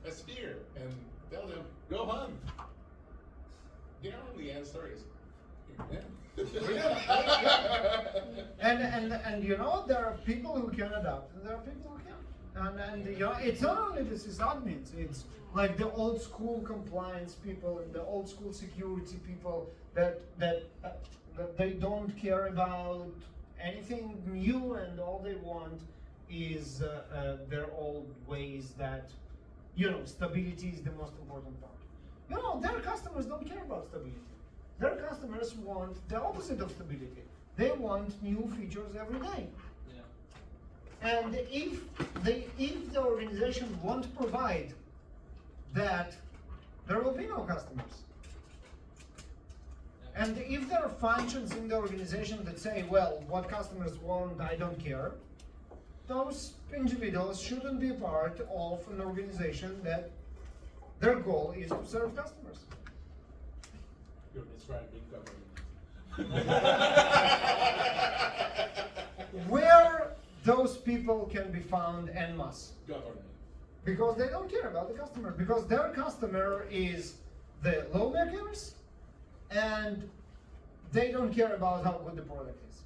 Speaker 3: a spear and tell them, go hunt. Their only answer is,
Speaker 1: And you know, there are people who can adapt and there are people who can't. And you know, it's not only the sysadmins, it's like the old school compliance people and the old school security people that they don't care about anything new, and all they want is their old ways, that, you know, stability is the most important part. You know, their customers don't care about stability. Their customers want the opposite of stability. They want new features every day.
Speaker 4: Yeah.
Speaker 1: And if the organization won't provide that, there will be no customers.
Speaker 4: Yeah.
Speaker 1: And if there are functions in the organization that say, well, what customers want, I don't care, those individuals shouldn't be part of an organization that their goal is to serve customers.
Speaker 3: you're describing government.
Speaker 1: Where those people can be found en masse.
Speaker 3: Government.
Speaker 1: Because they don't care about the customer. Because their customer is the lawmakers, and they don't care about how good the product is.